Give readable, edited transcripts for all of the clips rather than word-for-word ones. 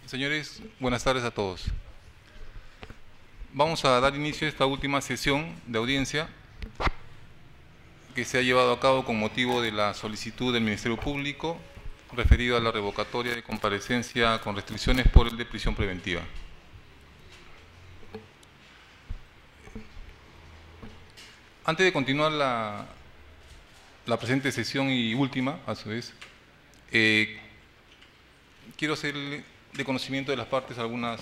Señores, buenas tardes a todos. Vamos a dar inicio a esta última sesión de audiencia que se ha llevado a cabo con motivo de la solicitud del Ministerio Público referido a la revocatoria de comparecencia con restricciones por el de prisión preventiva. Antes de continuar la presente sesión y última, a su vez, quiero hacerle de conocimiento de las partes algunas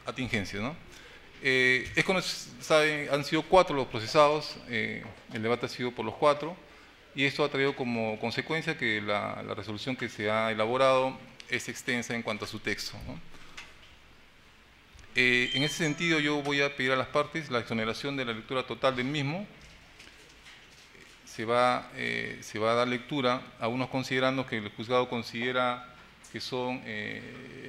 atingencias, ¿no? Es como saben, han sido 4 los procesados, el debate ha sido por los 4, y esto ha traído como consecuencia que la resolución que se ha elaborado es extensa en cuanto a su texto, ¿no? En ese sentido, yo voy a pedir a las partes la exoneración de la lectura total del mismo. Se va a dar lectura a unos considerando que el juzgado considera que son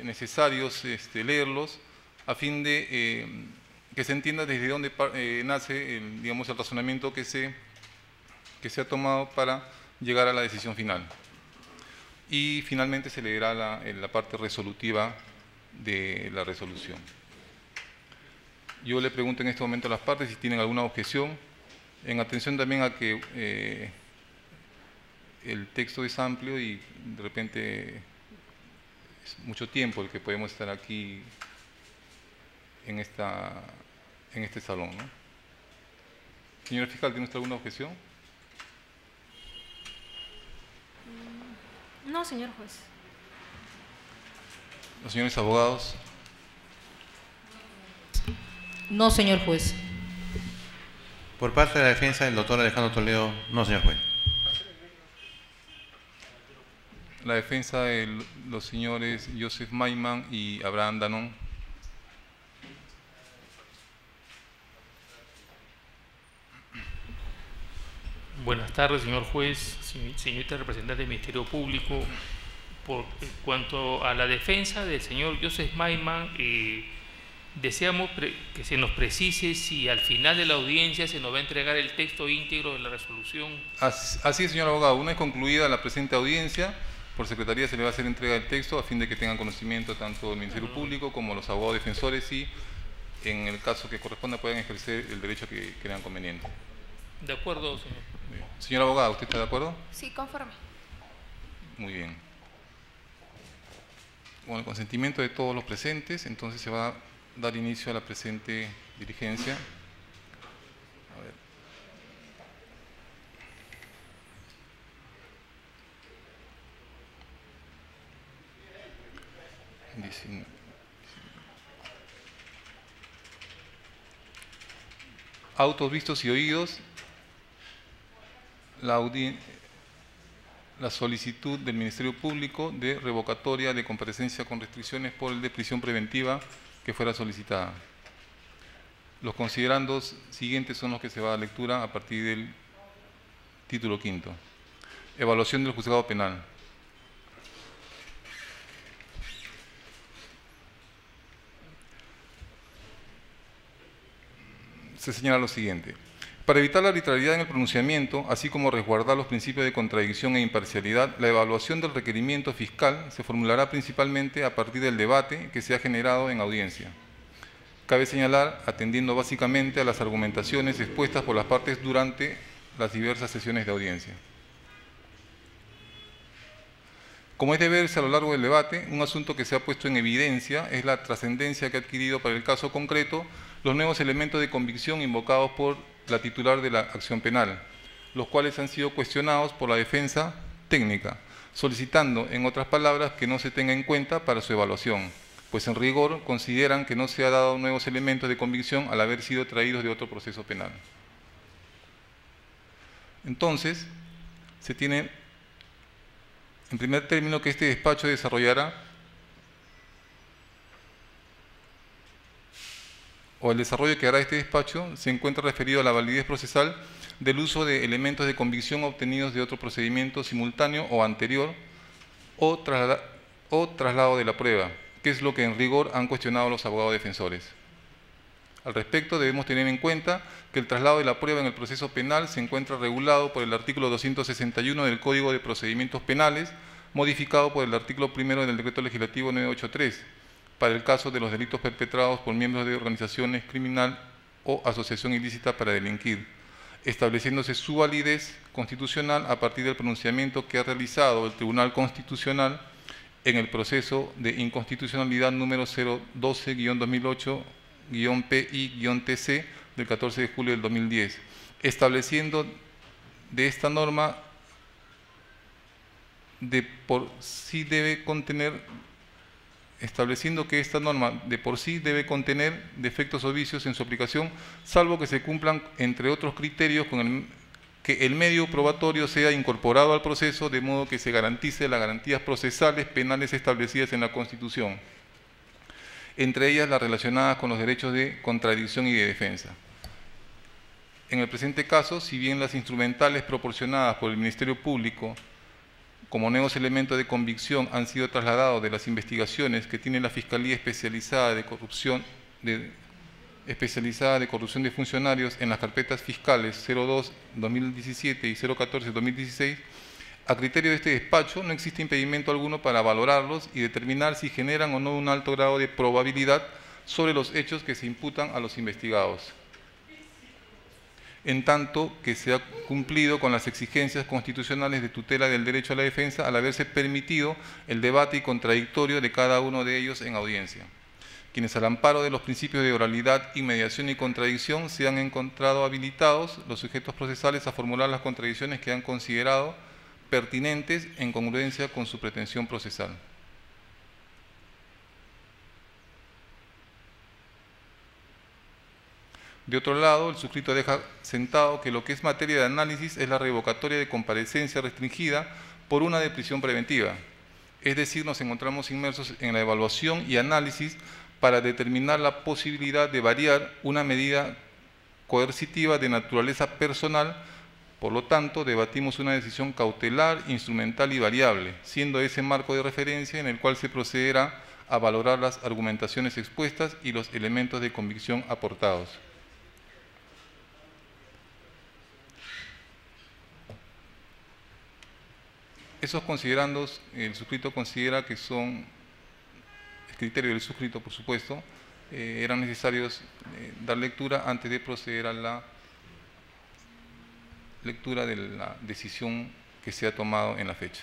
necesarios leerlos a fin de que se entienda desde dónde nace el razonamiento que se ha tomado para llegar a la decisión final. Y finalmente se leerá la parte resolutiva de la resolución. Yo le pregunto en este momento a las partes si tienen alguna objeción, en atención también a que el texto es amplio y de repente es mucho tiempo el que podemos estar aquí en este salón, ¿no? Señora fiscal, ¿tiene usted alguna objeción? No, señor juez. Los señores abogados. No, señor juez. Por parte de la defensa, el doctor Alejandro Toledo. No, señor juez. La defensa de los señores Joseph Maiman y Abraham Danón. Buenas tardes, señor juez, señorita representante del Ministerio Público. Por cuanto a la defensa del señor Joseph Maiman, deseamos que se nos precise si al final de la audiencia se nos va a entregar el texto íntegro de la resolución. Así es, señor abogado. Una vez concluida la presente audiencia, por secretaría se le va a hacer entrega del texto a fin de que tengan conocimiento tanto el Ministerio Público como los abogados defensores y, en el caso que corresponda, puedan ejercer el derecho que crean conveniente. De acuerdo, señor. Señor abogado, ¿usted está de acuerdo? Sí, conforme. Muy bien. Con el consentimiento de todos los presentes, entonces se va a dar inicio a la presente diligencia. A ver. Autos vistos y oídos. La solicitud del Ministerio Público de revocatoria de comparecencia con restricciones por el de prisión preventiva que fuera solicitada. Los considerandos siguientes son los que se va a dar lectura a partir del título quinto. Evaluación del juzgado penal. Se señala lo siguiente. Para evitar la arbitrariedad en el pronunciamiento, así como resguardar los principios de contradicción e imparcialidad, la evaluación del requerimiento fiscal se formulará principalmente a partir del debate que se ha generado en audiencia. Cabe señalar, atendiendo básicamente a las argumentaciones expuestas por las partes durante las diversas sesiones de audiencia. Como es de verse a lo largo del debate, un asunto que se ha puesto en evidencia es la trascendencia que ha adquirido para el caso concreto los nuevos elementos de convicción invocados por la titular de la acción penal, los cuales han sido cuestionados por la defensa técnica, solicitando, en otras palabras, que no se tenga en cuenta para su evaluación, pues en rigor consideran que no se ha dado nuevos elementos de convicción al haber sido traídos de otro proceso penal. Entonces, se tiene, en primer término, que este despacho desarrollará o el desarrollo que hará este despacho se encuentra referido a la validez procesal del uso de elementos de convicción obtenidos de otro procedimiento simultáneo o anterior o traslado de la prueba, que es lo que en rigor han cuestionado los abogados defensores. Al respecto, debemos tener en cuenta que el traslado de la prueba en el proceso penal se encuentra regulado por el artículo 261 del Código de Procedimientos Penales, modificado por el artículo 1 del Decreto Legislativo 983, para el caso de los delitos perpetrados por miembros de organizaciones criminal o asociación ilícita para delinquir, estableciéndose su validez constitucional a partir del pronunciamiento que ha realizado el Tribunal Constitucional en el proceso de inconstitucionalidad número 012-2008-PI-TC del 14 de julio del 2010, estableciendo de esta norma estableciendo que esta norma de por sí debe contener defectos o vicios en su aplicación, salvo que se cumplan, entre otros criterios, que el medio probatorio sea incorporado al proceso, de modo que se garantice las garantías procesales penales establecidas en la Constitución, entre ellas las relacionadas con los derechos de contradicción y de defensa. En el presente caso, si bien las instrumentales proporcionadas por el Ministerio Público como nuevos elementos de convicción han sido trasladados de las investigaciones que tiene la Fiscalía Especializada de Corrupción de Funcionarios en las carpetas fiscales 02-2017 y 014-2016, a criterio de este despacho no existe impedimento alguno para valorarlos y determinar si generan o no un alto grado de probabilidad sobre los hechos que se imputan a los investigados, en tanto que se ha cumplido con las exigencias constitucionales de tutela del derecho a la defensa al haberse permitido el debate y contradictorio de cada uno de ellos en audiencia. Quienes al amparo de los principios de oralidad, inmediación y contradicción se han encontrado habilitados los sujetos procesales a formular las contradicciones que han considerado pertinentes en congruencia con su pretensión procesal. De otro lado, el suscrito deja sentado que lo que es materia de análisis es la revocatoria de comparecencia restringida por una de prisión preventiva. Es decir, nos encontramos inmersos en la evaluación y análisis para determinar la posibilidad de variar una medida coercitiva de naturaleza personal. Por lo tanto, debatimos una decisión cautelar, instrumental y variable, siendo ese marco de referencia en el cual se procederá a valorar las argumentaciones expuestas y los elementos de convicción aportados. Esos considerandos, el suscrito considera que son, el criterio del suscrito, por supuesto, eran necesarios dar lectura antes de proceder a la lectura de la decisión que se ha tomado en la fecha.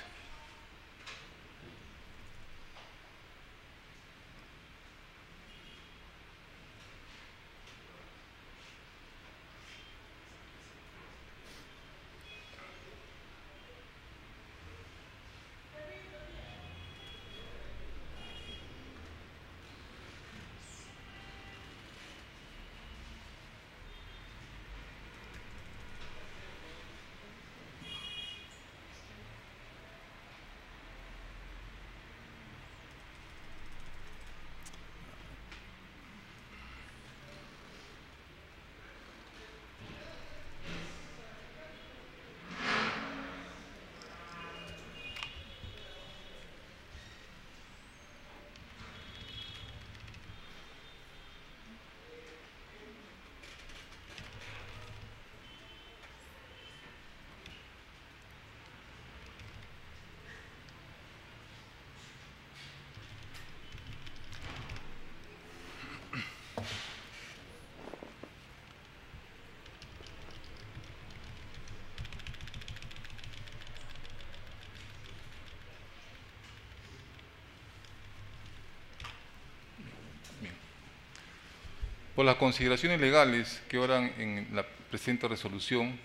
Por las consideraciones legales que oran en la presente resolución,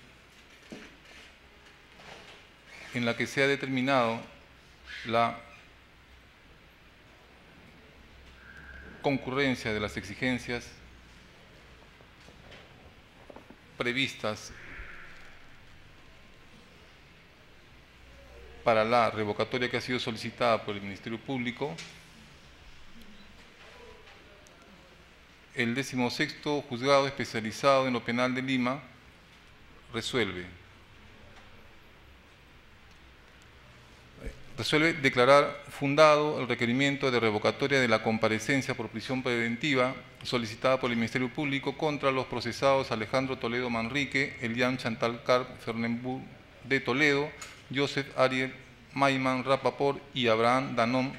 en la que se ha determinado la concurrencia de las exigencias previstas para la revocatoria que ha sido solicitada por el Ministerio Público, el 16º Juzgado Especializado en lo Penal de Lima resuelve declarar fundado el requerimiento de revocatoria de la comparecencia por prisión preventiva solicitada por el Ministerio Público contra los procesados Alejandro Toledo Manrique, Elian Chantal Carp Fernembú de Toledo, Joseph Ariel Mayman Rapaport y Abraham Danón.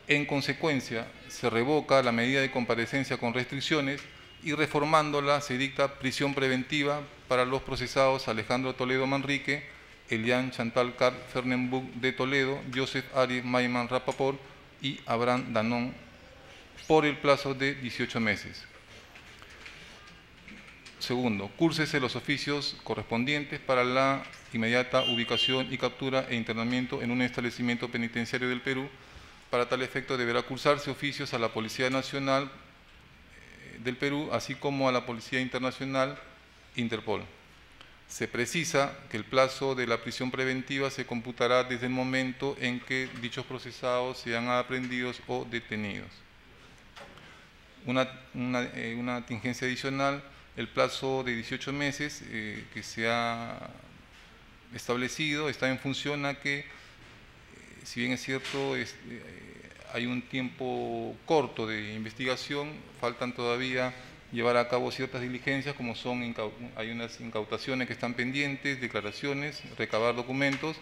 En consecuencia, se revoca la medida de comparecencia con restricciones y reformándola se dicta prisión preventiva para los procesados Alejandro Toledo Manrique, Elian Chantal Car Fernenbuch de Toledo, Joseph Aries Mayman Rapaport y Abraham Danón por el plazo de 18 meses. Segundo, cúrsese los oficios correspondientes para la inmediata ubicación y captura e internamiento en un establecimiento penitenciario del Perú. Para tal efecto deberá cursarse oficios a la Policía Nacional del Perú, así como a la Policía Internacional Interpol. Se precisa que el plazo de la prisión preventiva se computará desde el momento en que dichos procesados sean aprehendidos o detenidos. Una tingencia adicional, el plazo de 18 meses que se ha establecido está en función a que, si bien es cierto, hay un tiempo corto de investigación, faltan todavía llevar a cabo ciertas diligencias, como son, hay unas incautaciones que están pendientes, declaraciones, recabar documentos,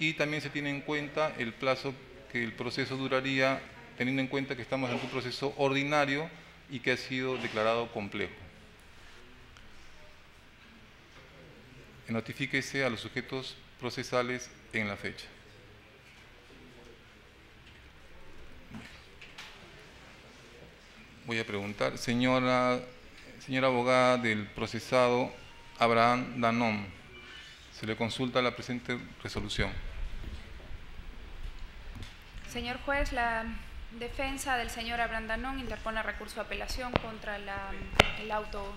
y también se tiene en cuenta el plazo que el proceso duraría, teniendo en cuenta que estamos en un proceso ordinario y que ha sido declarado complejo. Notifíquese a los sujetos procesales en la fecha. Voy a preguntar, señora abogada del procesado Abraham Danón, se le consulta la presente resolución. Señor juez, la defensa del señor Abraham Danón interpone recurso de apelación contra el auto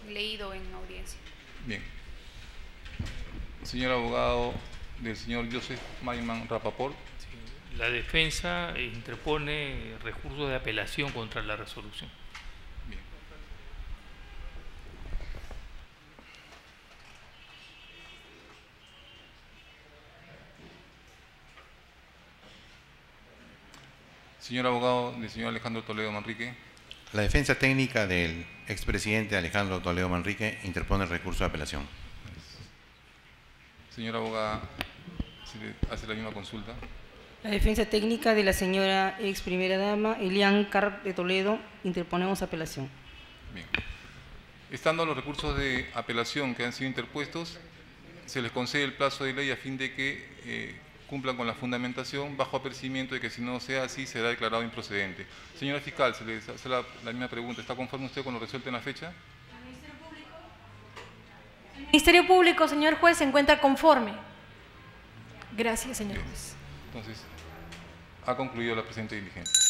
leído en audiencia. Bien. Señor abogado del señor Joseph Mayman Rapaport. Sí, la defensa interpone recurso de apelación contra la resolución. Bien. Señor abogado del señor Alejandro Toledo Manrique. La defensa técnica del expresidente Alejandro Toledo Manrique interpone recurso de apelación. Señora abogada, ¿se le hace la misma consulta? La defensa técnica de la señora ex primera dama Elian Carp de Toledo, interponemos apelación. Bien. Estando los recursos de apelación que han sido interpuestos, se les concede el plazo de ley a fin de que cumplan con la fundamentación, bajo apercibimiento de que si no sea así, será declarado improcedente. Señora fiscal, se le hace la misma pregunta. ¿Está conforme usted con lo resuelto en la fecha? El Ministerio Público, señor juez, se encuentra conforme. Gracias, señor juez. Entonces, ha concluido la presente diligencia.